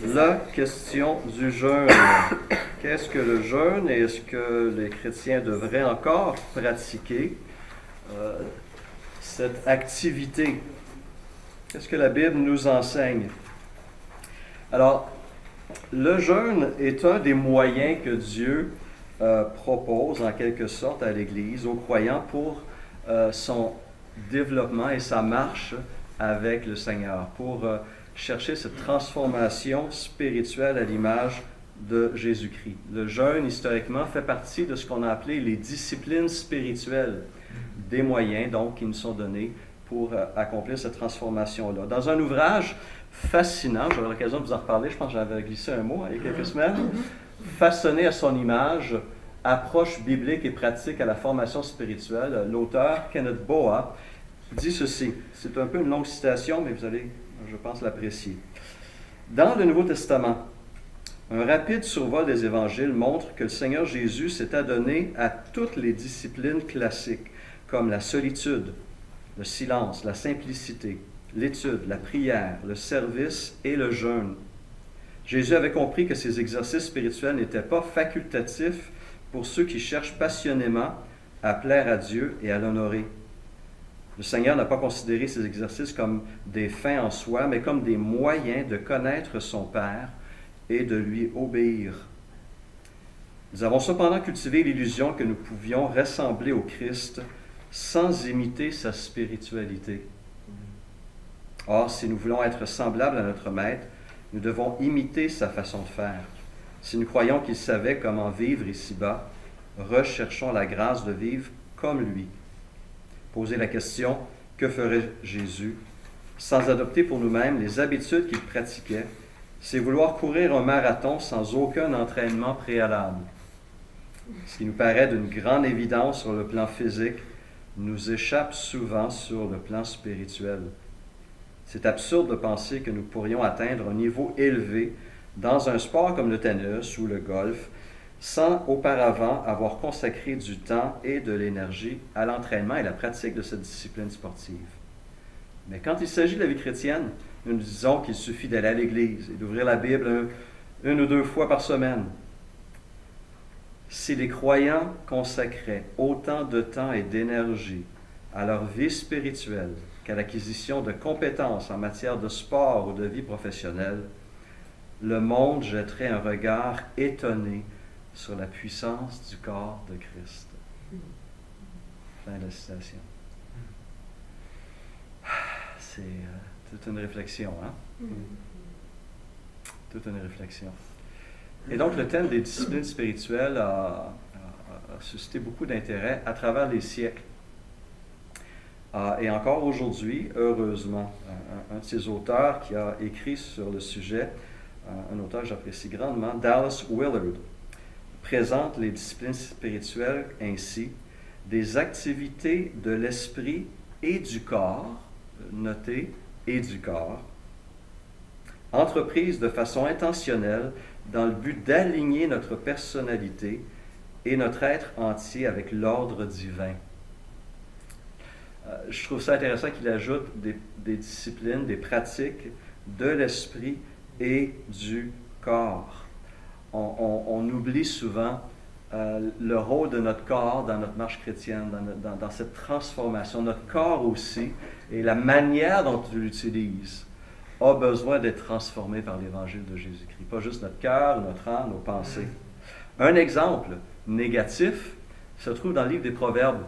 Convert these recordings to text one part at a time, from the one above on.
La question du jeûne. Qu'est-ce que le jeûne et est-ce que les chrétiens devraient encore pratiquer cette activité? Qu'est-ce que la Bible nous enseigne? Alors, le jeûne est un des moyens que Dieu propose en quelque sorte à l'Église, aux croyants, pour son développement et sa marche avec le Seigneur, pour chercher cette transformation spirituelle à l'image de Jésus-Christ. Le jeûne, historiquement, fait partie de ce qu'on a appelé les disciplines spirituelles, des moyens donc qui nous sont donnés pour accomplir cette transformation-là. Dans un ouvrage fascinant, j'aurai l'occasion de vous en reparler, je pense que j'avais glissé un mot il y a quelques semaines, Façonné à son image, approche biblique et pratique à la formation spirituelle, l'auteur Kenneth Boa dit ceci. C'est un peu une longue citation, mais vous allez, je pense, l'apprécier. Dans le Nouveau Testament, un rapide survol des évangiles montre que le Seigneur Jésus s'est adonné à toutes les disciplines classiques, comme la solitude, le silence, la simplicité, l'étude, la prière, le service et le jeûne. Jésus avait compris que ces exercices spirituels n'étaient pas facultatifs pour ceux qui cherchent passionnément à plaire à Dieu et à l'honorer. Le Seigneur n'a pas considéré ces exercices comme des fins en soi, mais comme des moyens de connaître son Père et de lui obéir. Nous avons cependant cultivé l'illusion que nous pouvions ressembler au Christ sans imiter sa spiritualité. Or, si nous voulons être semblables à notre Maître, nous devons imiter sa façon de faire. Si nous croyons qu'il savait comment vivre ici-bas, recherchons la grâce de vivre comme lui. Poser la question, que ferait Jésus, sans adopter pour nous-mêmes les habitudes qu'il pratiquait, c'est vouloir courir un marathon sans aucun entraînement préalable. Ce qui nous paraît d'une grande évidence sur le plan physique, nous échappe souvent sur le plan spirituel. C'est absurde de penser que nous pourrions atteindre un niveau élevé dans un sport comme le tennis ou le golf, sans auparavant avoir consacré du temps et de l'énergie à l'entraînement et la pratique de cette discipline sportive. Mais quand il s'agit de la vie chrétienne, nous nous disons qu'il suffit d'aller à l'église et d'ouvrir la Bible une ou deux fois par semaine. Si les croyants consacraient autant de temps et d'énergie à leur vie spirituelle qu'à l'acquisition de compétences en matière de sport ou de vie professionnelle, le monde jetterait un regard étonné sur la puissance du corps de Christ. Fin de la citation. C'est toute une réflexion, hein? Toute une réflexion. Et donc, le thème des disciplines spirituelles a suscité beaucoup d'intérêt à travers les siècles. Et encore aujourd'hui, heureusement, un de ces auteurs qui a écrit sur le sujet, un auteur que j'apprécie grandement, Dallas Willard, présente les disciplines spirituelles ainsi, des activités de l'esprit et du corps, notez, et du corps, entreprises de façon intentionnelle dans le but d'aligner notre personnalité et notre être entier avec l'ordre divin. Je trouve ça intéressant qu'il ajoute des disciplines, des pratiques de l'esprit et du corps. On oublie souvent le rôle de notre corps dans notre marche chrétienne, dans cette transformation. Notre corps aussi, et la manière dont on l'utilise, a besoin d'être transformé par l'Évangile de Jésus-Christ. Pas juste notre cœur, notre âme, nos pensées. Un exemple négatif se trouve dans le livre des Proverbes,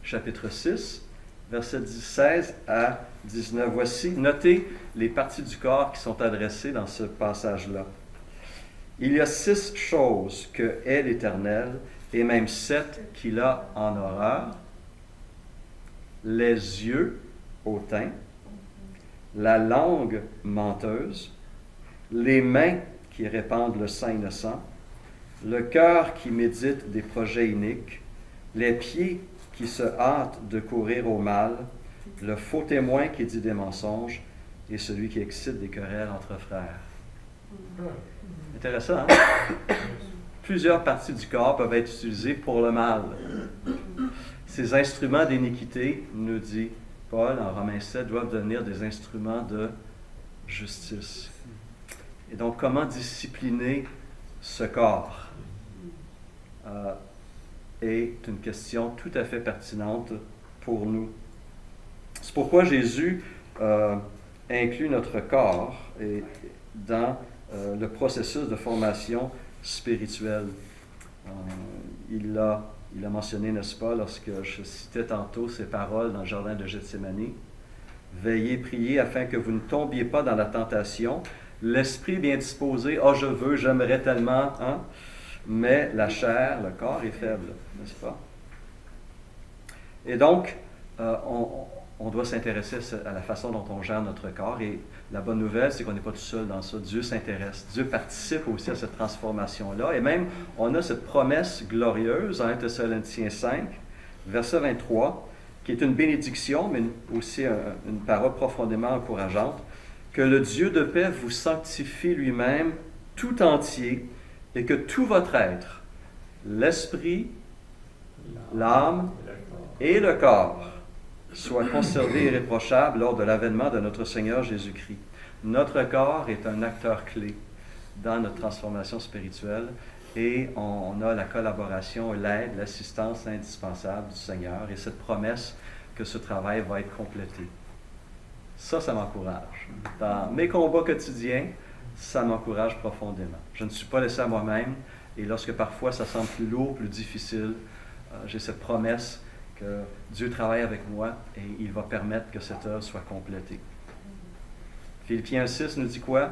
chapitre 6, versets 16 à 19. Voici, notez les parties du corps qui sont adressées dans ce passage-là. Il y a 6 choses que est l'Éternel, et même 7 qu'il a en horreur. Les yeux hautains, la langue menteuse, les mains qui répandent le sang innocent, le cœur qui médite des projets iniques, les pieds qui se hâtent de courir au mal, le faux témoin qui dit des mensonges et celui qui excite des querelles entre frères. Intéressant, hein? Plusieurs parties du corps peuvent être utilisées pour le mal. Ces instruments d'iniquité, nous dit Paul en Romains 7, doivent devenir des instruments de justice. Et donc, comment discipliner ce corps est une question tout à fait pertinente pour nous. C'est pourquoi Jésus inclut notre corps dans le processus de formation spirituelle. Il l'a mentionné, n'est-ce pas, lorsque je citais tantôt ces paroles dans le jardin de Gethsémani. « Veillez, priez afin que vous ne tombiez pas dans la tentation. L'esprit est bien disposé. Ah, je veux, j'aimerais tellement. Hein? Mais la chair, le corps est faible, n'est-ce pas? » Et donc, on doit s'intéresser à la façon dont on gère notre corps. Et la bonne nouvelle, c'est qu'on n'est pas tout seul dans ça. Dieu s'intéresse. Dieu participe aussi à cette transformation-là. Et même, on a cette promesse glorieuse en 1 Thessaloniciens 5, verset 23, qui est une bénédiction, mais aussi une parole profondément encourageante, que le Dieu de paix vous sanctifie lui-même tout entier et que tout votre être, l'esprit, l'âme et le corps, soit conservé irréprochable lors de l'avènement de notre Seigneur Jésus-Christ. Notre corps est un acteur clé dans notre transformation spirituelle et on a la collaboration, l'aide, l'assistance indispensable du Seigneur et cette promesse que ce travail va être complété. Ça m'encourage. Dans mes combats quotidiens, ça m'encourage profondément. Je ne suis pas laissé à moi-même et lorsque parfois ça semble plus lourd, plus difficile, j'ai cette promesse que Dieu travaille avec moi et il va permettre que cette œuvre soit complétée. Philippiens 6 nous dit quoi?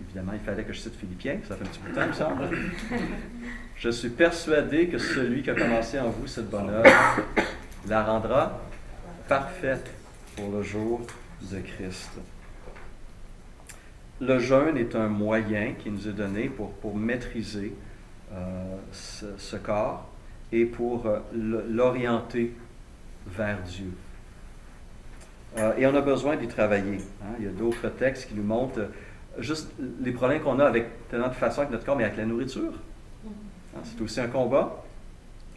Évidemment, il fallait que je cite Philippiens, ça fait un petit peu de temps, il me semble. Je suis persuadé que celui qui a commencé en vous cette bonne œuvre la rendra parfaite pour le jour de Christ. Le jeûne est un moyen qui nous est donné pour maîtriser ce corps et pour l'orienter vers Dieu. Et on a besoin d'y travailler. Hein? Il y a d'autres textes qui nous montrent juste les problèmes qu'on a avec tellement de façon avec notre corps, mais avec la nourriture. Hein? C'est aussi un combat.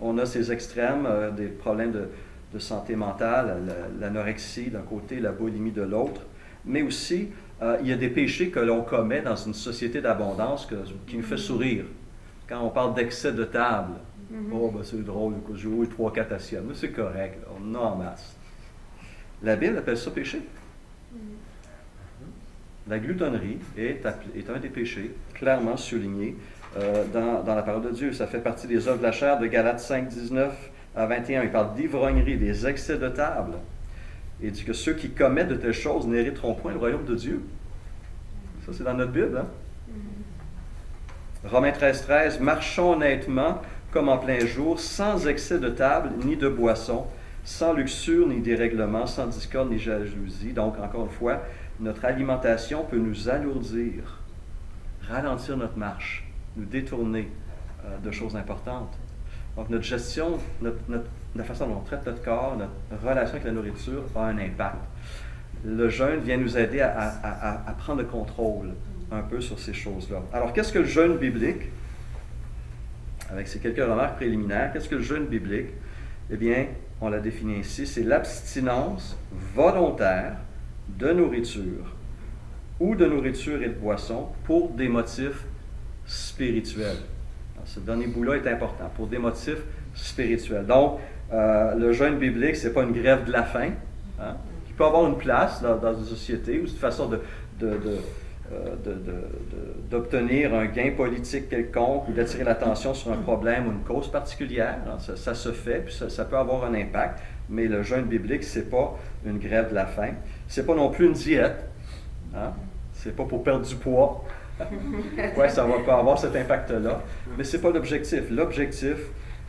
On a ces extrêmes, des problèmes de santé mentale, l'anorexie d'un côté, la boulimie de l'autre, mais aussi il y a des péchés que l'on commet dans une société d'abondance qui nous fait sourire. Quand on parle d'excès de table, oh, ben c'est drôle, j'ai eu 3-4 assiettes, mais c'est correct, là, on en a en masse. La Bible appelle ça péché. La gloutonnerie est un des péchés clairement soulignés dans la parole de Dieu. Ça fait partie des œuvres de la chair de Galates 5, 19 à 21. Il parle d'ivrognerie, des excès de table. Il dit que ceux qui commettent de telles choses n'hériteront point le royaume de Dieu. Ça, c'est dans notre Bible. Hein? Romains 13, 13. Marchons honnêtement comme en plein jour, sans excès de table ni de boisson, sans luxure ni dérèglement, sans discorde ni jalousie. Donc, encore une fois, notre alimentation peut nous alourdir, ralentir notre marche, nous détourner de choses importantes. Donc, notre gestion, la façon dont on traite notre corps, notre relation avec la nourriture a un impact. Le jeûne vient nous aider à prendre le contrôle un peu sur ces choses-là. Alors, qu'est-ce que le jeûne biblique? Avec ces quelques remarques préliminaires, qu'est-ce que le jeûne biblique? Eh bien, on l'a défini ici, c'est l'abstinence volontaire de nourriture ou de nourriture et de boisson pour des motifs spirituels. Alors, ce dernier bout-là est important, pour des motifs spirituels. Donc, le jeûne biblique, ce n'est pas une grève de la faim, hein, qui peut avoir une place dans une société, ou c'est une façon d'obtenir un gain politique quelconque ou d'attirer l'attention sur un problème ou une cause particulière. Alors, ça se fait, puis ça peut avoir un impact, mais le jeûne biblique, ce n'est pas une grève de la faim. Ce n'est pas non plus une diète. Hein? Ce n'est pas pour perdre du poids. Ouais, ça va pas avoir cet impact-là, mais ce n'est pas l'objectif. L'objectif,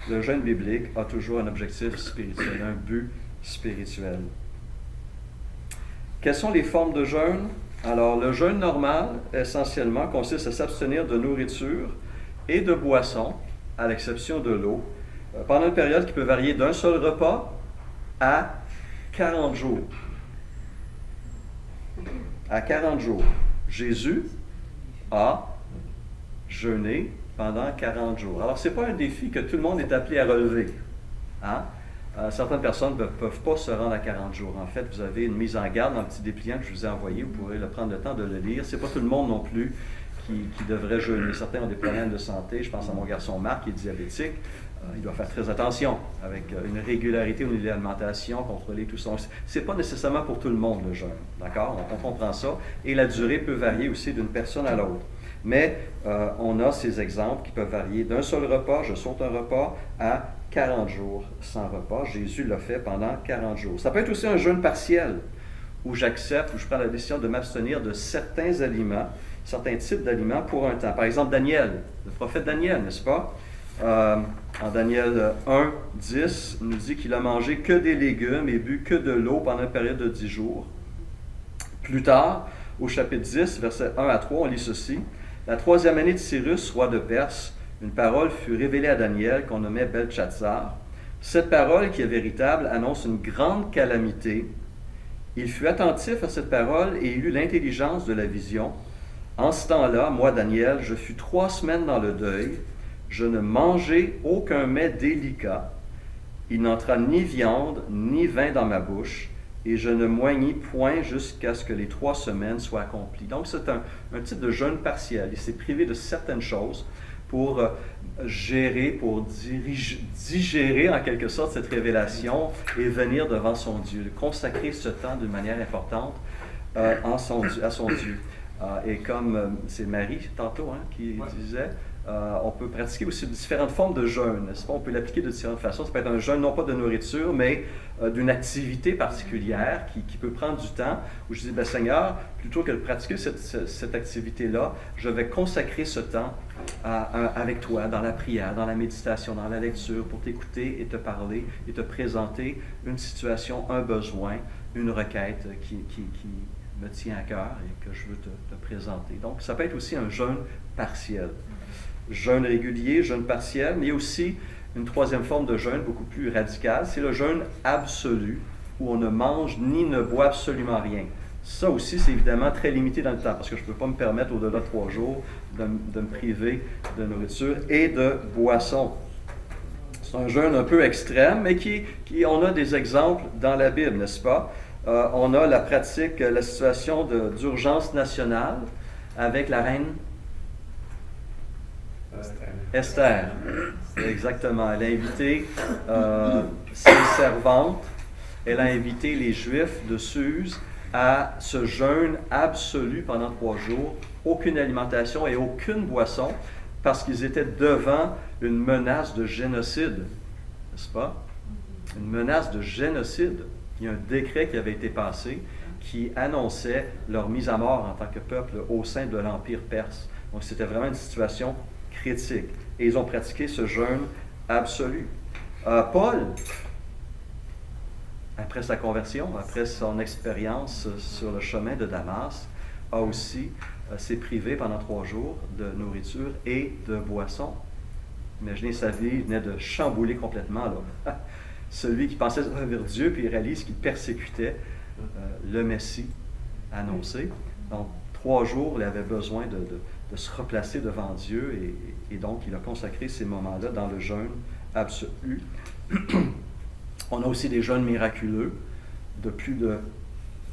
le jeûne biblique a toujours un objectif spirituel, un but spirituel. Quelles sont les formes de jeûne? Alors, le jeûne normal, essentiellement, consiste à s'abstenir de nourriture et de boissons, à l'exception de l'eau, pendant une période qui peut varier d'un seul repas à 40 jours. À 40 jours. Jésus a jeûné pendant 40 jours. Alors, ce n'est pas un défi que tout le monde est appelé à relever. Hein? Certaines personnes ne peuvent pas se rendre à 40 jours. En fait, vous avez une mise en garde dans le petit dépliant que je vous ai envoyé. Vous pourrez prendre le temps de le lire. Ce n'est pas tout le monde non plus qui devrait jeûner. Certains ont des problèmes de santé. Je pense à mon garçon Marc qui est diabétique. Il doit faire très attention avec une régularité au niveau de l'alimentation, contrôler tout ça. Ce n'est pas nécessairement pour tout le monde le jeûne. D'accord? On comprend ça. Et la durée peut varier aussi d'une personne à l'autre. Mais on a ces exemples qui peuvent varier d'un seul repas, je saute un repas, à 40 jours sans repas. Jésus l'a fait pendant 40 jours. Ça peut être aussi un jeûne partiel, où j'accepte, où je prends la décision de m'abstenir de certains aliments, certains types d'aliments pour un temps. Par exemple, Daniel, le prophète Daniel, n'est-ce pas? En Daniel 1, 10, il nous dit qu'il a mangé que des légumes et bu que de l'eau pendant une période de 10 jours. Plus tard, au chapitre 10, versets 1 à 3, on lit ceci. La 3e année de Cyrus, roi de Perse, une parole fut révélée à Daniel qu'on nommait Belchatsar. Cette parole, qui est véritable, annonce une grande calamité. Il fut attentif à cette parole et il eut l'intelligence de la vision. En ce temps-là, moi, Daniel, je fus 3 semaines dans le deuil. Je ne mangeai aucun mets délicat. Il n'entra ni viande ni vin dans ma bouche. Et je ne moignis point jusqu'à ce que les 3 semaines soient accomplies. Donc, c'est un type de jeûne partiel. Il s'est privé de certaines choses pour gérer, pour digérer en quelque sorte cette révélation et venir devant son Dieu, consacrer ce temps d'une manière importante à son Dieu. Et comme c'est Marie tantôt qui disait, on peut pratiquer aussi différentes formes de jeûne, n'est-ce pas? On peut l'appliquer de différentes façons. Ça peut être un jeûne non pas de nourriture, mais d'une activité particulière qui peut prendre du temps, où je dis, ben, Seigneur, plutôt que de pratiquer cette activité-là, je vais consacrer ce temps avec toi, dans la prière, dans la méditation, dans la lecture, pour t'écouter et te parler et te présenter une situation, un besoin, une requête qui me tient à cœur et que je veux te présenter. Donc, ça peut être aussi un jeûne partiel. Jeûne régulier, jeûne partiel, mais il y a aussi une 3e forme de jeûne beaucoup plus radicale, c'est le jeûne absolu, où on ne mange ni ne boit absolument rien. Ça aussi, c'est évidemment très limité dans le temps, parce que je ne peux pas me permettre au-delà de 3 jours de me priver de nourriture et de boisson. C'est un jeûne un peu extrême, mais on a des exemples dans la Bible, n'est-ce pas? On a la pratique, la situation d'urgence nationale avec la reine Esther. Exactement. Elle a invité ses servantes, elle a invité les Juifs de Suse à ce jeûne absolu pendant 3 jours, aucune alimentation et aucune boisson, parce qu'ils étaient devant une menace de génocide, n'est-ce pas? Une menace de génocide. Il y a un décret qui avait été passé qui annonçait leur mise à mort en tant que peuple au sein de l'Empire perse. Donc c'était vraiment une situation critique. Et ils ont pratiqué ce jeûne absolu. Paul, après sa conversion, après son expérience sur le chemin de Damas, a aussi s'est privé pendant 3 jours de nourriture et de boisson. Imaginez sa vie, il venait de chambouler complètement, là. Celui qui pensait vers Dieu, puis il réalise qu'il persécutait le Messie annoncé. Donc, 3 jours, il avait besoin de se replacer devant Dieu, et donc il a consacré ces moments-là dans le jeûne absolu. On a aussi des jeûnes miraculeux de plus de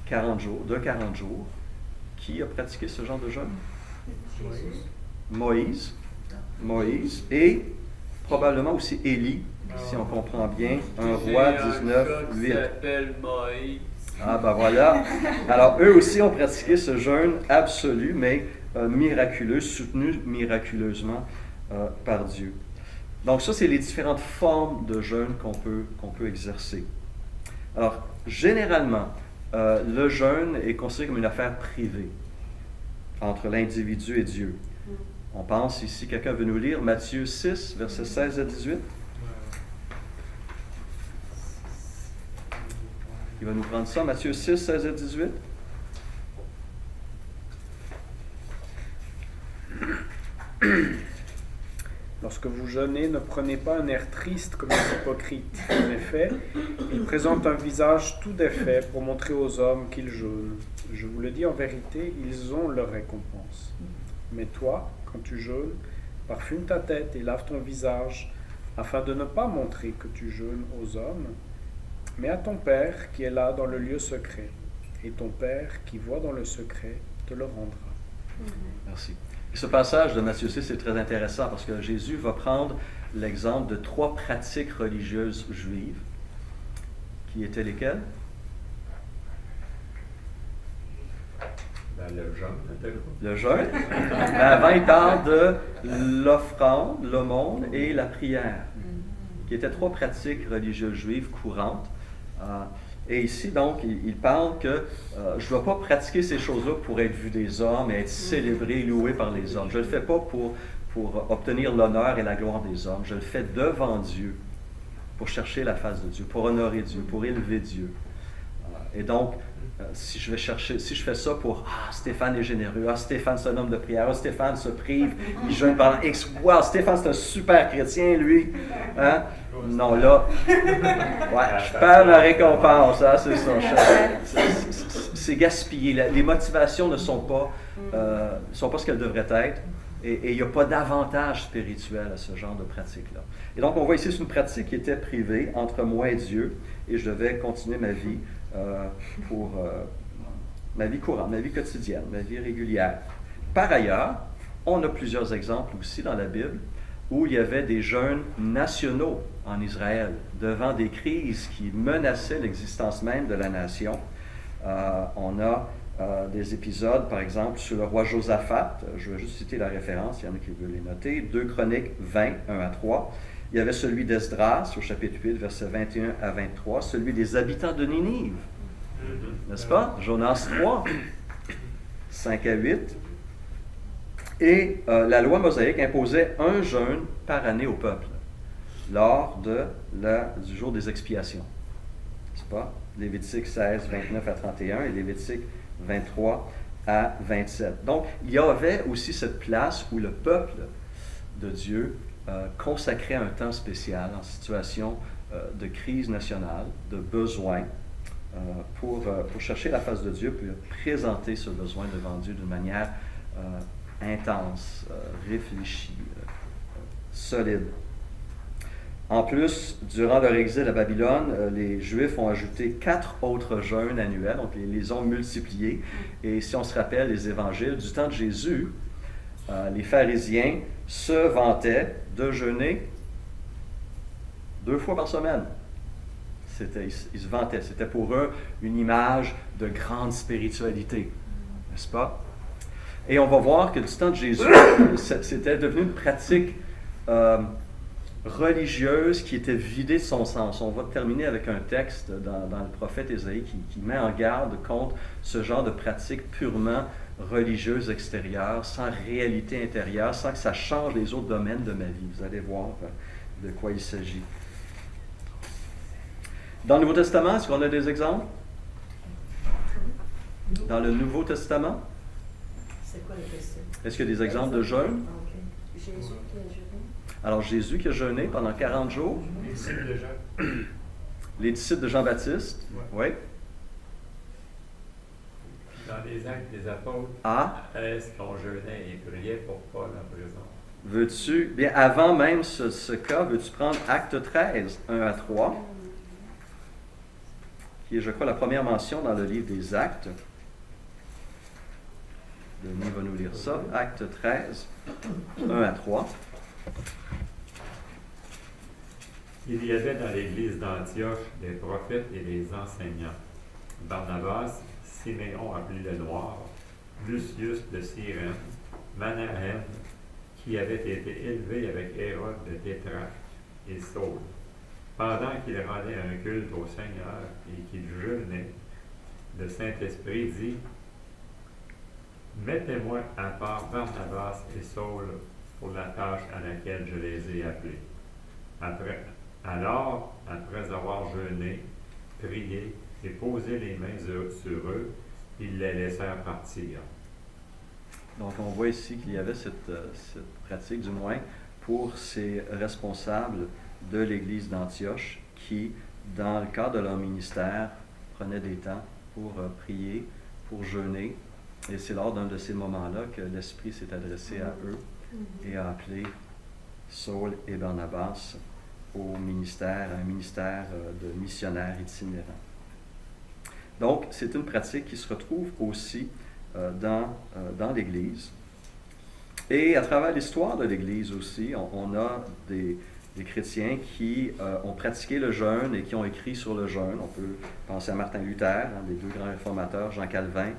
40 jours. Qui a pratiqué ce genre de jeûne? Moïse. Et probablement aussi Élie, si on comprend bien, un roi 19:8. Ah ben voilà. Alors eux aussi ont pratiqué ce jeûne absolu, mais miraculeux, soutenu miraculeusement par Dieu. Donc ça, c'est les différentes formes de jeûne qu'on peut exercer. Alors, généralement, le jeûne est considéré comme une affaire privée entre l'individu et Dieu. On pense ici, quelqu'un veut nous lire Matthieu 6, versets 16 à 18. Il va nous prendre ça, Matthieu 6, 16 à 18. Lorsque vous jeûnez, ne prenez pas un air triste comme les hypocrites. En effet, ils présentent un visage tout défait pour montrer aux hommes qu'ils jeûnent. Je vous le dis en vérité, ils ont leur récompense. Mais toi, quand tu jeûnes, parfume ta tête et lave ton visage, afin de ne pas montrer que tu jeûnes aux hommes, Mais à ton Père qui est là dans le lieu secret, et ton Père qui voit dans le secret te le rendra. Merci. Et ce passage de Matthieu 6 est très intéressant parce que Jésus va prendre l'exemple de 3 pratiques religieuses juives, qui étaient lesquelles? Ben, le jeûne. Le jeûne. Mais avant, il parle de l'offrande, l'aumône et la prière, qui étaient 3 pratiques religieuses juives courantes. Et ici, donc, il parle que je ne dois pas pratiquer ces choses-là pour être vu des hommes et être célébré, loué par les hommes. Je ne le fais pas pour obtenir l'honneur et la gloire des hommes. Je le fais devant Dieu, pour chercher la face de Dieu, pour honorer Dieu, pour élever Dieu. Et donc, si je fais ça pour « Ah, Stéphane est généreux, ah, Stéphane c'est un homme de prière, ah, Stéphane se prive, il jeûne pendant X, wow, Stéphane c'est un super chrétien, lui. Hein? » Non, là, ouais, je perds ma récompense, hein, c'est ça. C'est gaspillé. Les motivations ne sont pas ce qu'elles devraient être. Et il n'y a pas d'avantage spirituel à ce genre de pratique-là. Et donc, on voit ici, c'est une pratique qui était privée entre moi et Dieu, et je devais continuer ma vie pour ma vie courante, ma vie quotidienne, ma vie régulière. Par ailleurs, on a plusieurs exemples aussi dans la Bible où il y avait des jeûnes nationaux en Israël, devant des crises qui menaçaient l'existence même de la nation. On a des épisodes, par exemple, sur le roi Josaphat. Je vais juste citer la référence, il y en a qui veulent les noter. 2 Chroniques 20, 1 à 3. Il y avait celui d'Esdras, au chapitre 8, versets 21 à 23. Celui des habitants de Ninive, n'est-ce pas? Jonas 3, 5 à 8. Et la loi mosaïque imposait un jeûne par année au peuple, lors du jour des expiations. N'est-ce pas? Lévitique 16, 29 à 31 et Lévitique 23 à 27. Donc, il y avait aussi cette place où le peuple de Dieu consacrait un temps spécial en situation de crise nationale, de besoin, pour chercher la face de Dieu, puis présenter ce besoin devant Dieu d'une manière intense, réfléchie, solide. En plus, durant leur exil à Babylone, les Juifs ont ajouté 4 autres jeûnes annuels, donc ils les ont multipliés. Et si on se rappelle les évangiles, du temps de Jésus, les pharisiens se vantaient de jeûner 2 fois par semaine. Ils se vantaient, c'était pour eux une image de grande spiritualité, n'est-ce pas? Et on va voir que du temps de Jésus, c'était devenu une pratique religieuse qui était vidée de son sens. On va terminer avec un texte dans le prophète Ésaïe qui met en garde contre ce genre de pratique purement religieuse extérieure, sans réalité intérieure, sans que ça change les autres domaines de ma vie. Vous allez voir de quoi il s'agit. Dans le Nouveau Testament, est-ce qu'on a des exemples? Dans le Nouveau Testament? C'est quoi la question? Est-ce qu'il y a des exemples de jeûne? Okay. Jésus qui a jeûné. Alors, Jésus qui a jeûné pendant 40 jours. Les disciples de Jean. Les disciples de Jean-Baptiste. Oui. Dans les Actes des Apôtres, est-ce qu'on jeûnait et priait pour Paul en prison? Veux-tu, bien avant même ce cas, veux-tu prendre Acte 13, 1 à 3, qui est, je crois, la première mention dans le livre des Actes. Denis va nous lire ça. Acte 13, 1 à 3. Il y avait dans l'église d'Antioche des prophètes et des enseignants. Barnabas, Siméon appelé le Noir, Lucius de Cyrène, Manahem, qui avait été élevé avec Hérode de Tétrarque, et Saul. Pendant qu'il rendait un culte au Seigneur et qu'il jeûnait, le Saint-Esprit dit: mettez-moi à part Barnabas et Saul pour la tâche à laquelle je les ai appelés. Après avoir jeûné, prié et posé les mains sur eux, ils les laissèrent partir. Donc, on voit ici qu'il y avait cette pratique, du moins, pour ces responsables de l'Église d'Antioche qui, dans le cadre de leur ministère, prenaient des temps pour prier, pour jeûner. Et c'est lors d'un de ces moments-là que l'Esprit s'est adressé à eux et a appelé Saul et Barnabas au ministère, à un ministère de missionnaire itinérant. Donc, c'est une pratique qui se retrouve aussi dans l'Église. Et à travers l'histoire de l'Église aussi, on a des chrétiens qui ont pratiqué le jeûne et qui ont écrit sur le jeûne. On peut penser à Martin Luther, des deux grands réformateurs, Jean Calvin,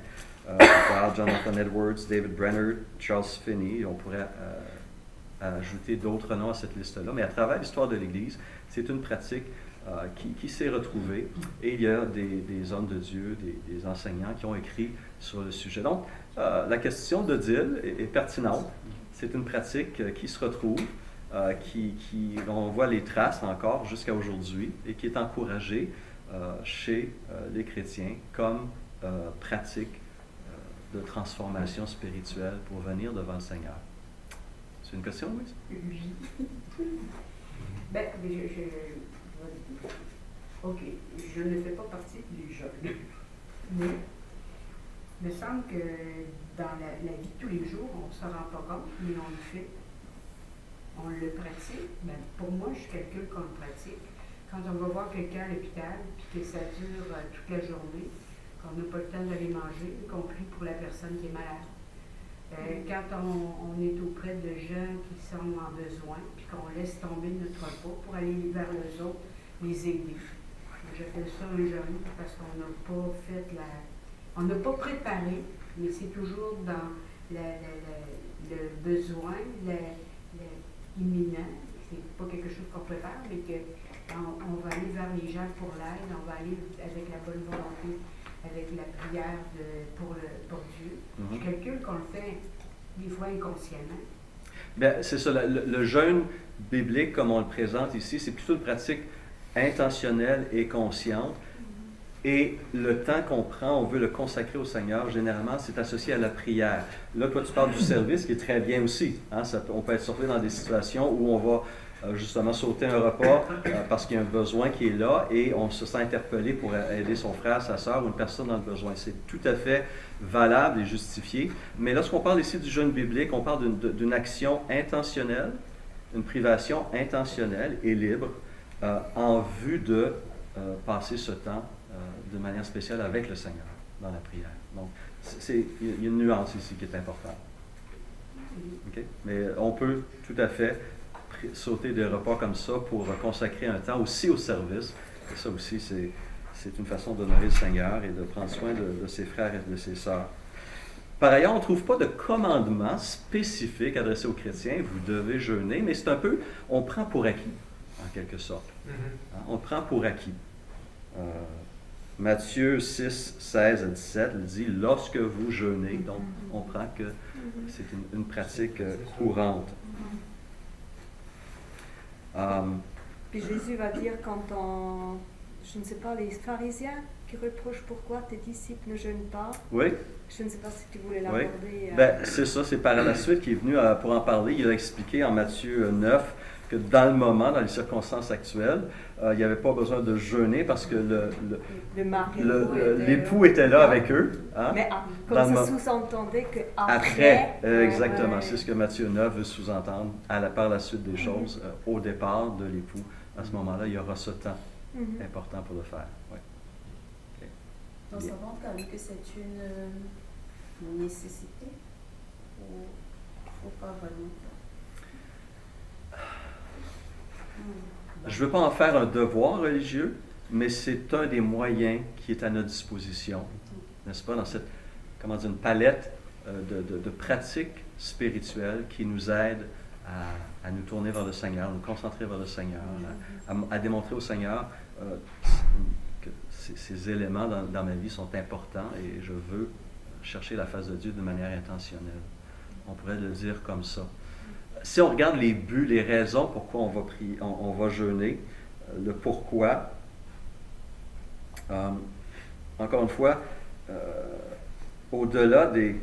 Jonathan Edwards, David Brenner, Charles Finney. On pourrait ajouter d'autres noms à cette liste-là. Mais à travers l'histoire de l'Église, c'est une pratique qui s'est retrouvée. Et il y a des hommes de Dieu, des enseignants qui ont écrit sur le sujet. Donc, la question d'Odile est pertinente. C'est une pratique qui se retrouve, on voit les traces encore jusqu'à aujourd'hui et qui est encouragée chez les chrétiens comme pratique de transformation spirituelle pour venir devant le Seigneur. C'est une question, Louise? Oui. Ben, OK, je ne fais pas partie du jeûne, mais il me semble que dans la vie de tous les jours, on ne se rend pas compte, mais on le fait. On le pratique. Ben, pour moi, je calcule qu'on le pratique. Quand on va voir quelqu'un à l'hôpital, puis que ça dure toute la journée, qu'on n'a pas le temps d'aller manger, y compris pour la personne qui est malade. Quand on est auprès de gens qui sont en besoin, puis qu'on laisse tomber notre repas pour aller vers les autres, les aider. J'appelle ça un jeûne parce qu'on n'a pas fait on n'a pas préparé, mais c'est toujours dans le besoin, imminent. C'est pas quelque chose qu'on prépare, mais qu'on va aller vers les gens pour l'aide, on va aller avec la bonne volonté, avec la prière pour Dieu. Je calcule qu'on le fait des fois inconsciemment. Bien, c'est ça, le jeûne biblique, comme on le présente ici, c'est plutôt une pratique intentionnelle et consciente. Et le temps qu'on prend, on veut le consacrer au Seigneur, généralement, c'est associé à la prière. Là, toi, tu parles du service, qui est très bien aussi. Hein? On peut être sorti dans des situations où on va justement sauter un repas parce qu'il y a un besoin qui est là et on se sent interpellé pour aider son frère, sa sœur ou une personne dans le besoin. C'est tout à fait valable et justifié. Mais lorsqu'on parle ici du jeûne biblique, on parle d'une action intentionnelle, une privation intentionnelle et libre en vue de passer ce temps de manière spéciale avec le Seigneur dans la prière. Donc, il y a une nuance ici qui est importante. Okay? Mais on peut tout à fait sauter des repas comme ça pour consacrer un temps aussi au service. Et ça aussi, c'est une façon d'honorer le Seigneur et de prendre soin de ses frères et de ses sœurs. Par ailleurs, on ne trouve pas de commandement spécifique adressé aux chrétiens. Vous devez jeûner, mais c'est un peu, on prend pour acquis, en quelque sorte. Hein? On prend pour acquis. Matthieu 6, 16 à 17, il dit « Lorsque vous jeûnez », donc on prend que c'est une pratique courante. Puis Jésus va dire je ne sais pas, les pharisiens qui reprochent pourquoi tes disciples ne jeûnent pas. Oui. Je ne sais pas si tu voulais l'aborder. Oui. Ben, c'est ça, c'est par la suite qu'il est venu pour en parler. Il a expliqué en Matthieu 9 que dans le moment, dans les circonstances actuelles, il n'y avait pas besoin de jeûner parce que l'époux était là avec eux. Hein? Mais comme ça sous-entendait qu'après... exactement, c'est ce que Matthieu 9 veut sous-entendre par la suite des choses, au départ de l'époux. À ce moment-là, il y aura ce temps important pour le faire. Ouais. Okay. Donc, ça montre quand même que c'est une nécessité ou pas vraiment? Je ne veux pas en faire un devoir religieux, mais c'est un des moyens qui est à notre disposition, n'est-ce pas, dans cette, une palette de pratiques spirituelles qui nous aident à nous tourner vers le Seigneur, nous concentrer vers le Seigneur, à démontrer au Seigneur que ces éléments dans ma vie sont importants et je veux chercher la face de Dieu de manière intentionnelle. On pourrait le dire comme ça. Si on regarde les buts, les raisons pourquoi on va prier, on va jeûner, le pourquoi, encore une fois, au-delà des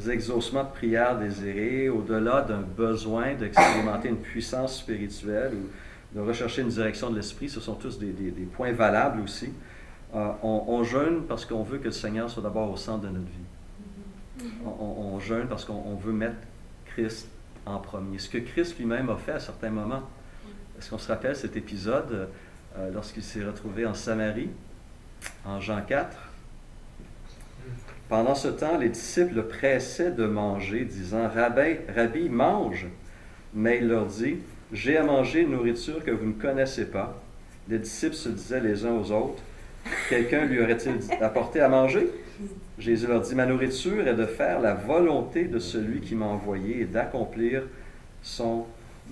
exaucements de prière désirés, au-delà d'un besoin d'expérimenter une puissance spirituelle ou de rechercher une direction de l'esprit, ce sont tous des points valables aussi. On jeûne parce qu'on veut que le Seigneur soit d'abord au centre de notre vie. On jeûne parce qu'on veut mettre Christ en premier. Ce que Christ lui-même a fait à certains moments. Est-ce qu'on se rappelle cet épisode lorsqu'il s'est retrouvé en Samarie, en Jean 4? Pendant ce temps, les disciples le pressaient de manger, disant, Rabbi, mange. Mais il leur dit, j'ai à manger une nourriture que vous ne connaissez pas. Les disciples se disaient les uns aux autres, quelqu'un lui aurait-il apporté à manger? Jésus leur dit, ma nourriture est de faire la volonté de celui qui m'a envoyé et d'accomplir son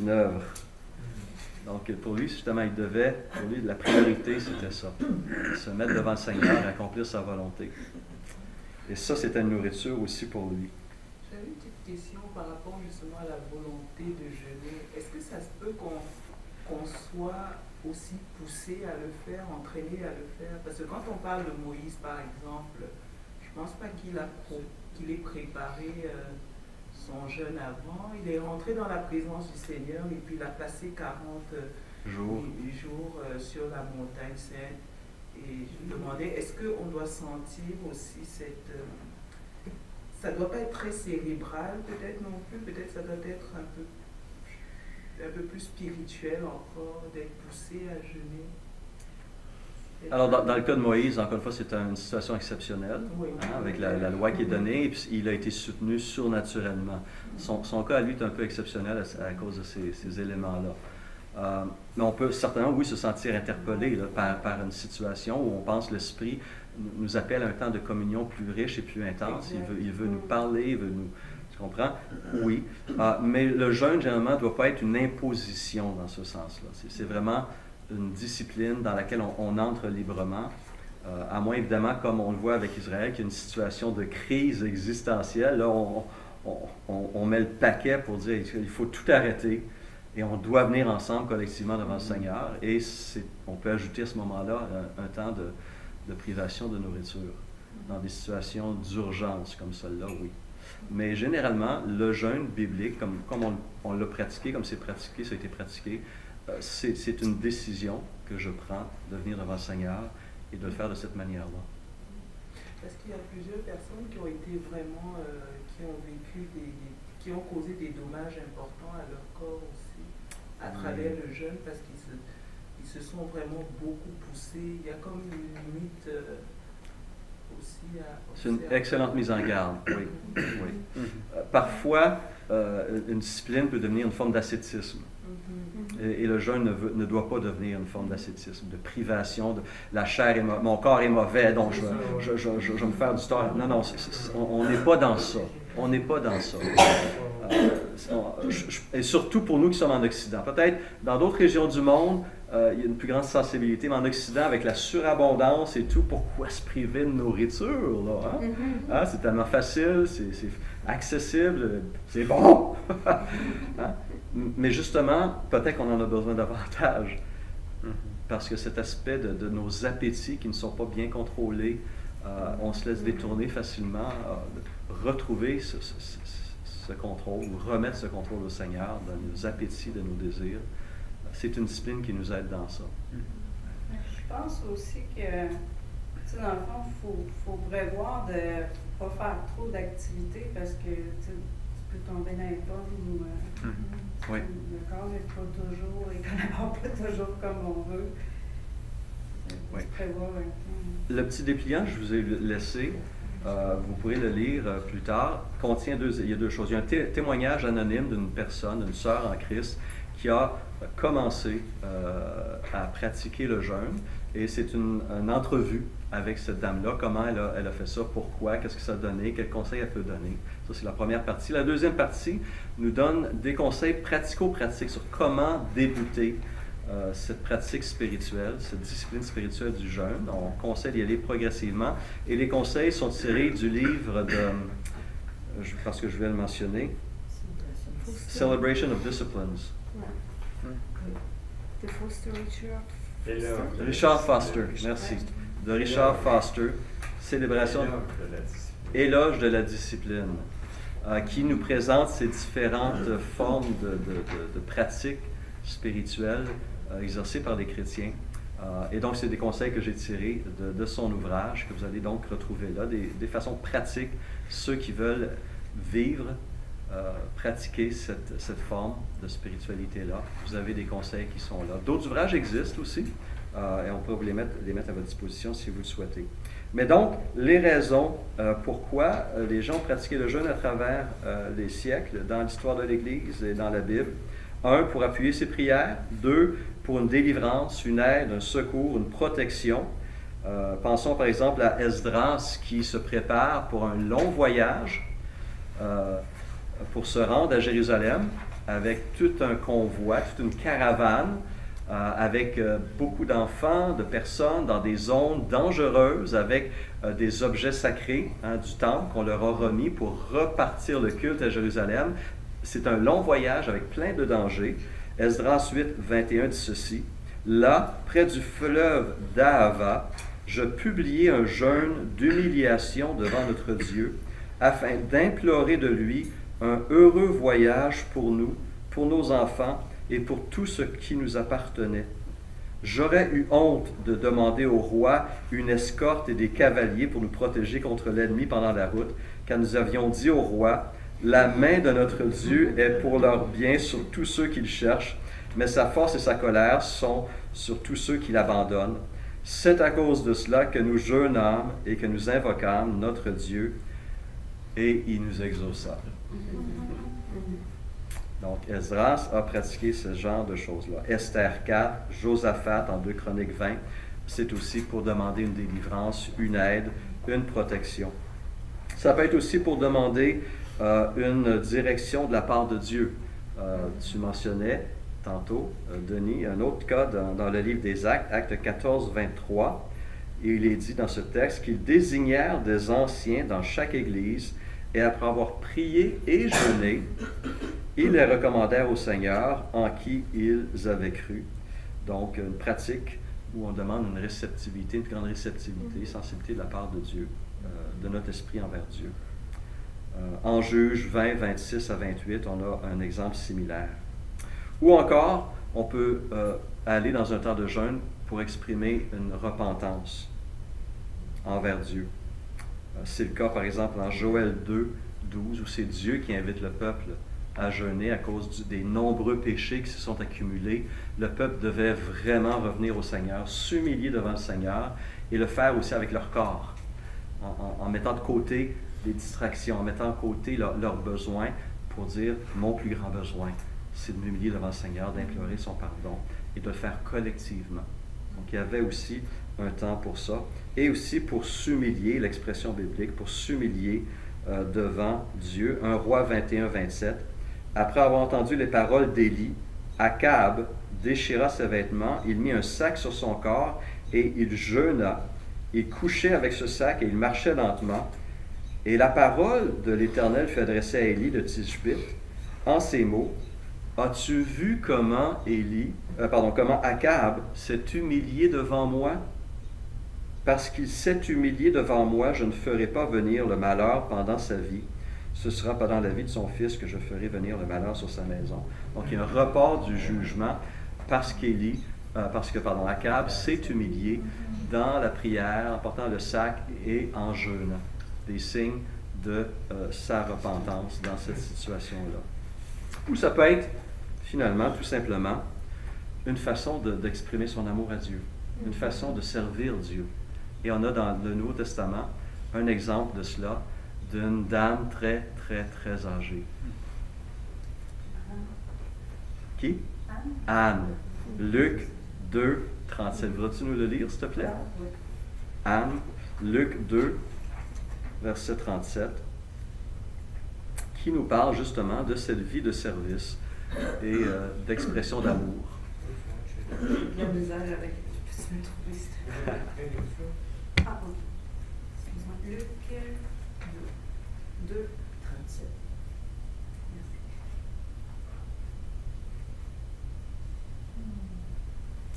œuvre. Donc, pour lui, justement, pour lui, la priorité, c'était ça. Se mettre devant le Seigneur et accomplir sa volonté. Et ça, c'était une nourriture aussi pour lui. J'avais une petite question par rapport justement à la volonté de jeûner. Est-ce que ça se peut qu'on soit aussi poussé à le faire, entraîné à le faire? Parce que quand on parle de Moïse, par exemple, je ne pense pas qu'il ait préparé son jeûne avant. Il est rentré dans la présence du Seigneur et puis il a passé 40 jours sur la montagne sainte. Et je me demandais, est-ce qu'on doit sentir aussi cette... ça ne doit pas être très cérébral peut-être non plus, peut-être ça doit être un peu plus spirituel encore, d'être poussé à jeûner. Alors, dans le cas de Moïse, encore une fois, c'est une situation exceptionnelle, Oui. avec la loi qui est donnée, et puis il a été soutenu surnaturellement. Son cas à lui est un peu exceptionnel à cause de ces éléments-là. Mais on peut certainement, oui, se sentir interpellé là, par une situation où on pense que l'Esprit nous appelle à un temps de communion plus riche et plus intense. Il veut nous parler, il veut nous... Tu comprends? Oui. Mais le jeûne, généralement, ne doit pas être une imposition dans ce sens-là. C'est vraiment une discipline dans laquelle on entre librement, à moins, évidemment, comme on le voit avec Israël, qu'il y a une situation de crise existentielle. Là, on met le paquet pour dire qu'il faut tout arrêter. Et on doit venir ensemble collectivement devant le Seigneur. Et on peut ajouter à ce moment-là un temps de privation de nourriture. Dans des situations d'urgence comme celle-là, oui. Mais généralement, le jeûne biblique, comme on l'a pratiqué, comme c'est pratiqué, ça a été pratiqué, c'est une décision que je prends de venir devant le Seigneur et de le faire de cette manière-là. Parce qu'il y a plusieurs personnes qui ont été vraiment, qui ont vécu qui ont causé des dommages importants à leur corps aussi, à travers le jeûne, parce qu'ils se sont vraiment beaucoup poussés. Il y a comme une limite aussi à... C'est une excellente mise en garde, oui. Oui. Parfois, une discipline peut devenir une forme d'ascétisme. Et le jeûne ne doit pas devenir une forme d'ascétisme, de privation, de la chair mon corps est mauvais, donc je vais me faire du tort. Non, on n'est pas dans ça. On n'est pas dans ça. Et surtout pour nous qui sommes en Occident. Peut-être dans d'autres régions du monde, il y a une plus grande sensibilité, mais en Occident, avec la surabondance et tout, pourquoi se priver de nourriture, là? Hein? Hein? C'est tellement facile, c'est accessible, c'est bon! Hein? Mais justement, peut-être qu'on en a besoin davantage. Parce que cet aspect de nos appétits qui ne sont pas bien contrôlés, on se laisse détourner facilement, retrouver ce contrôle, ou remettre ce contrôle au Seigneur dans nos appétits, de nos désirs. C'est une discipline qui nous aide dans ça. Je pense aussi que, tu sais, dans le fond, il faut prévoir de ne pas faire trop d'activités parce que tu peux tomber dans les pommes ou Oui. le corps n'est pas toujours, il ne collabore pas toujours comme on veut. Oui. Prévoir un temps. Le petit dépliant, je vous ai laissé, vous pourrez le lire plus tard, contient il y a deux choses. Il y a un témoignage anonyme d'une personne, une sœur en Christ, qui a commencé à pratiquer le jeûne. Et c'est une entrevue avec cette dame-là, comment elle a fait ça, pourquoi, qu'est-ce que ça a donné, quels conseils elle peut donner. Ça, c'est la première partie. La deuxième partie nous donne des conseils pratico-pratiques sur comment débuter cette pratique spirituelle, cette discipline spirituelle du jeûne. On conseille d'y aller progressivement. Et les conseils sont tirés du livre parce que je vais le mentionner, Celebration of Disciplines. De Foster Richard Foster, merci. De Richard Foster, Célébration, Éloge de la discipline, qui nous présente ces différentes formes de pratiques spirituelles exercées par les chrétiens. Et donc, c'est des conseils que j'ai tirés de son ouvrage, que vous allez donc retrouver là, des façons pratiques, ceux qui veulent vivre pratiquer cette forme de spiritualité-là. Vous avez des conseils qui sont là. D'autres ouvrages existent aussi, et on peut vous les mettre à votre disposition si vous le souhaitez. Mais donc, les raisons pourquoi les gens ont pratiqué le jeûne à travers les siècles, dans l'histoire de l'Église et dans la Bible. 1, pour appuyer ses prières. 2, pour une délivrance, une aide, un secours, une protection. Pensons par exemple à Esdras qui se prépare pour un long voyage pour se rendre à Jérusalem avec tout un convoi, toute une caravane, avec beaucoup d'enfants, de personnes dans des zones dangereuses, avec des objets sacrés du temple qu'on leur a remis pour repartir le culte à Jérusalem. C'est un long voyage avec plein de dangers. Esdras 8, 21 dit ceci. « Là, près du fleuve d'Ahava, je publiai un jeûne d'humiliation devant notre Dieu, afin d'implorer de lui un heureux voyage pour nous, pour nos enfants et pour tout ce qui nous appartenait. J'aurais eu honte de demander au roi une escorte et des cavaliers pour nous protéger contre l'ennemi pendant la route, car nous avions dit au roi, la main de notre Dieu est pour leur bien sur tous ceux qui le cherchent, mais sa force et sa colère sont sur tous ceux qui l'abandonnent. C'est à cause de cela que nous jeûnâmes et que nous invoquâmes notre Dieu, et il nous exauça. » Donc, Esdras a pratiqué ce genre de choses-là. Esther 4, Josaphat en 2 Chroniques 20, c'est aussi pour demander une délivrance, une aide, une protection. Ça peut être aussi pour demander une direction de la part de Dieu. Tu mentionnais tantôt, Denis, un autre cas dans le livre des Actes, Acte 14, 23, et il est dit dans ce texte qu'ils désignèrent des anciens dans chaque église, et après avoir prié et jeûné, ils les recommandèrent au Seigneur en qui ils avaient cru. Donc, une pratique où on demande une réceptivité, une grande réceptivité, sensibilité de la part de Dieu, de notre esprit envers Dieu. En Juge 20, 26 à 28, on a un exemple similaire. Ou encore, on peut aller dans un temps de jeûne pour exprimer une repentance envers Dieu. C'est le cas, par exemple, en Joël 2, 12, où c'est Dieu qui invite le peuple à jeûner à cause des nombreux péchés qui se sont accumulés. Le peuple devait vraiment revenir au Seigneur, s'humilier devant le Seigneur et le faire aussi avec leur corps, en mettant de côté les distractions, en mettant de côté leurs besoins pour dire « mon plus grand besoin, c'est de m'humilier devant le Seigneur, d'implorer son pardon et de le faire collectivement. » Donc, il y avait aussi un temps pour ça, et aussi pour s'humilier, l'expression biblique, pour s'humilier devant Dieu. 1 Roi 21, 27. Après avoir entendu les paroles d'Élie, Akab déchira ses vêtements, il mit un sac sur son corps et il jeûna. Il couchait avec ce sac et il marchait lentement. Et la parole de l'Éternel fut adressée à Élie de Tishbite en ces mots. As-tu vu comment comment Akab s'est humilié devant moi? Parce qu'il s'est humilié devant moi, je ne ferai pas venir le malheur pendant sa vie. Ce sera pendant la vie de son fils que je ferai venir le malheur sur sa maison. Donc, il y a un report du jugement parce Akab s'est humilié dans la prière, en portant le sac et en jeûnant. Des signes de sa repentance dans cette situation-là. Ou ça peut être, finalement, tout simplement, une façon d'exprimer son amour à Dieu, une façon de servir Dieu. Et on a dans le Nouveau Testament un exemple de cela, d'une dame très, très, très âgée. Qui? Anne. Luc 2, 37. Voudrais-tu nous le lire, s'il te plaît? Anne, Luc 2, verset 37, qui nous parle justement de cette vie de service et d'expression d'amour. La misère avec. Je peux me trouver. Ah, ok. Excuse-moi. Luc 2, 37. Merci.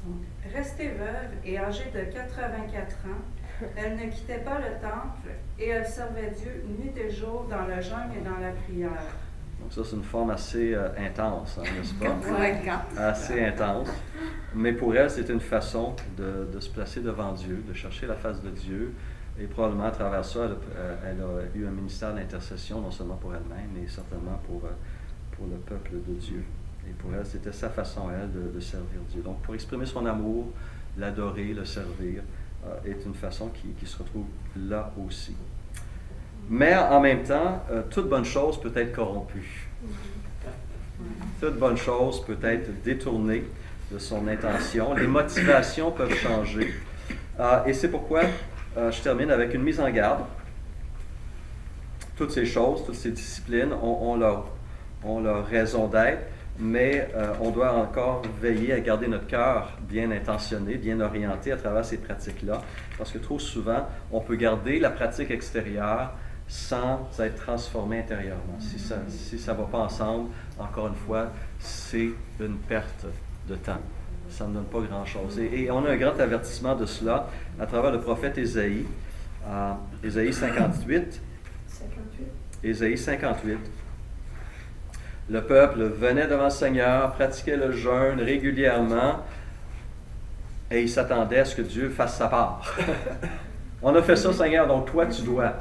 Donc, restée veuve et âgée de 84 ans, elle ne quittait pas le temple et elle servait Dieu nuit et jour dans le jeûne et dans la prière. Donc ça, c'est une forme assez intense, n'est-ce pas? Ouais. Assez intense. Mais pour elle, c'était une façon de se placer devant Dieu, de chercher la face de Dieu Et probablement à travers ça, elle a eu un ministère d'intercession, non seulement pour elle-même, mais certainement pour le peuple de Dieu. Et pour elle, c'était sa façon, elle, de servir Dieu. Donc, pour exprimer son amour, l'adorer, le servir, est une façon qui se retrouve là aussi. Mais en même temps, toute bonne chose peut être corrompue. Toute bonne chose peut être détournée de son intention. Les motivations peuvent changer. Et c'est pourquoi je termine avec une mise en garde. Toutes ces choses, toutes ces disciplines ont leur raison d'être, mais on doit encore veiller à garder notre cœur bien intentionné, bien orienté à travers ces pratiques-là, parce que trop souvent, on peut garder la pratique extérieure sans être transformé intérieurement. Si ça ne va pas ensemble, encore une fois, c'est une perte de temps. Ça ne donne pas grand-chose. Et on a un grand avertissement de cela à travers le prophète Ésaïe, Ésaïe 58. Ésaïe 58. Le peuple venait devant le Seigneur, pratiquait le jeûne régulièrement, et il s'attendait à ce que Dieu fasse sa part. On a fait ça, Seigneur, donc toi, tu dois.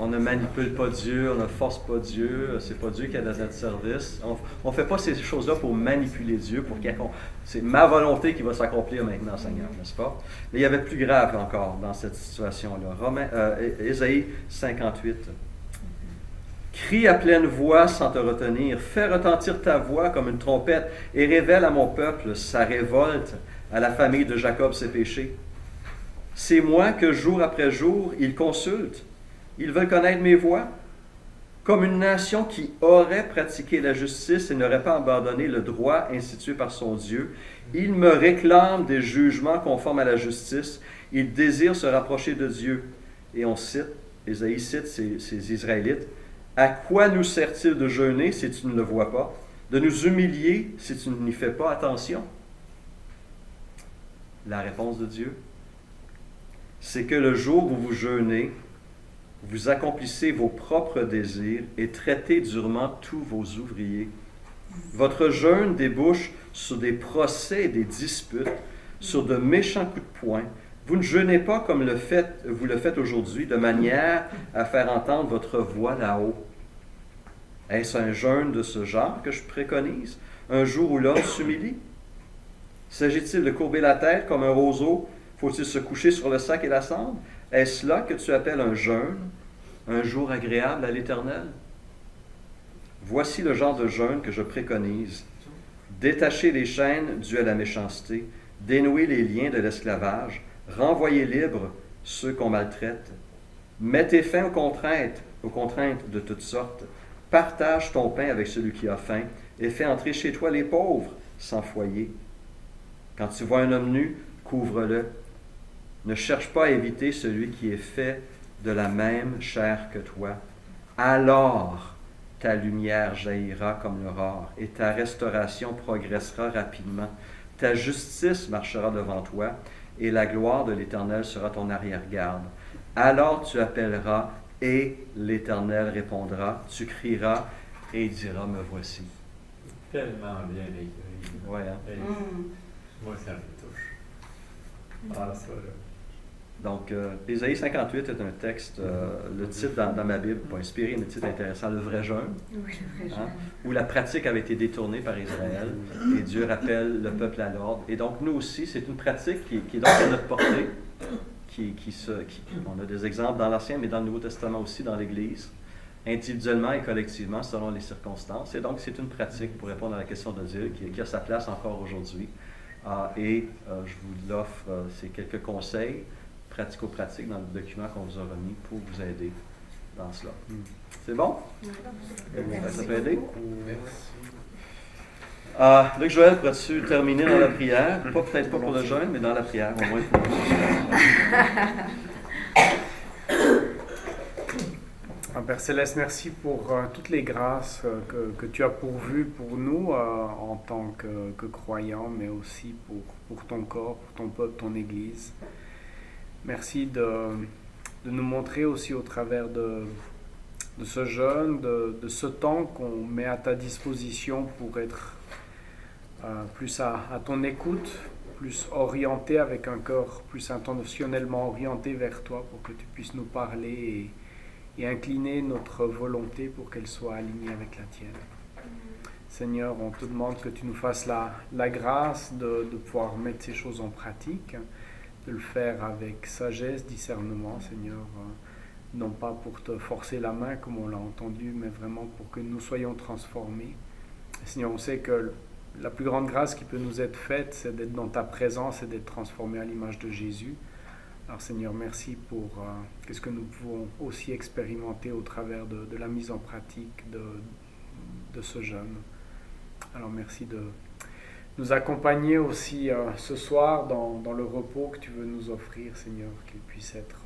On ne manipule pas Dieu, on ne force pas Dieu, c'est pas Dieu qui est à notre service. On ne fait pas ces choses-là pour manipuler Dieu, c'est ma volonté qui va s'accomplir maintenant, Seigneur, n'est-ce pas? Mais il y avait plus grave encore dans cette situation-là. Ésaïe 58. Crie à pleine voix sans te retenir, fais retentir ta voix comme une trompette et révèle à mon peuple sa révolte, à la famille de Jacob ses péchés. C'est moi que jour après jour, ils consultent. Ils veulent connaître mes voies. Comme une nation qui aurait pratiqué la justice et n'aurait pas abandonné le droit institué par son Dieu, ils me réclament des jugements conformes à la justice. Ils désirent se rapprocher de Dieu. Et on cite, Ésaïe cite ces Israélites. À quoi nous sert-il de jeûner si tu ne le vois pas? De nous humilier si tu n'y fais pas attention? La réponse de Dieu, c'est que le jour où vous jeûnez, vous accomplissez vos propres désirs et traitez durement tous vos ouvriers. Votre jeûne débouche sur des procès et des disputes, sur de méchants coups de poing. Vous ne jeûnez pas comme vous le faites aujourd'hui, de manière à faire entendre votre voix là-haut. Est-ce un jeûne de ce genre que je préconise, un jour où l'homme s'humilie? S'agit-il de courber la tête comme un roseau? Faut-il se coucher sur le sac et la cendre? Est-ce là que tu appelles un jeûne, un jour agréable à l'Éternel? Voici le genre de jeûne que je préconise. Détacher les chaînes dues à la méchanceté, dénouer les liens de l'esclavage, renvoyer libres ceux qu'on maltraite. Mettez fin aux contraintes de toutes sortes. Partage ton pain avec celui qui a faim et fais entrer chez toi les pauvres sans foyer. Quand tu vois un homme nu, couvre-le. Ne cherche pas à éviter celui qui est fait de la même chair que toi. Alors ta lumière jaillira comme l'aurore et ta restauration progressera rapidement. Ta justice marchera devant toi et la gloire de l'Éternel sera ton arrière-garde. Alors tu appelleras et l'Éternel répondra. Tu crieras et il dira, me voici. Tellement bien écrit. Ouais, hein? Moi, ça me touche. Ah, ça, là. Donc, Ésaïe 58 est un texte, le titre dans ma Bible, pas inspiré, mais le titre intéressant, le vrai jeûne, où la pratique avait été détournée par Israël et Dieu rappelle le peuple à l'ordre. Et donc, nous aussi, c'est une pratique qui est donc à notre portée, on a des exemples dans l'Ancien, mais dans le Nouveau Testament aussi, dans l'Église, individuellement et collectivement, selon les circonstances. Et donc, c'est une pratique, pour répondre à la question de Dieu, qui a sa place encore aujourd'hui. Je vous l'offre, c'est quelques conseils pratico-pratiques dans le document qu'on vous a remis pour vous aider dans cela. C'est bon? Ça peut aider? Luc Joël, pourrais-tu terminer dans la prière? Peut-être pas pour le jeûne, mais dans la prière, au moins. Père Céleste, merci pour toutes les grâces que tu as pourvues pour nous en tant que croyants, mais aussi pour ton corps, pour ton peuple, ton Église. Merci de nous montrer aussi au travers de ce jeûne, de ce temps qu'on met à ta disposition pour être plus à ton écoute, plus orientés, avec un cœur plus intentionnellement orienté vers toi, pour que tu puisses nous parler et incliner notre volonté pour qu'elle soit alignée avec la tienne. Seigneur, on te demande que tu nous fasses la grâce de pouvoir mettre ces choses en pratique, de le faire avec sagesse, discernement, Seigneur, non pas pour te forcer la main comme on l'a entendu, mais vraiment pour que nous soyons transformés. Seigneur, on sait que la plus grande grâce qui peut nous être faite, c'est d'être dans ta présence et d'être transformés à l'image de Jésus. Alors Seigneur, merci pour ce que nous pouvons aussi expérimenter au travers de la mise en pratique de ce jeûne. Alors merci de nous accompagner aussi ce soir dans le repos que tu veux nous offrir, Seigneur, qu'il puisse être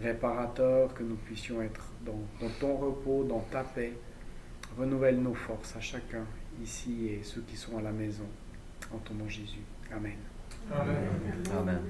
réparateur, que nous puissions être dans ton repos, dans ta paix. Renouvelle nos forces à chacun ici et ceux qui sont à la maison. En ton nom Jésus. Amen. Amen. Amen.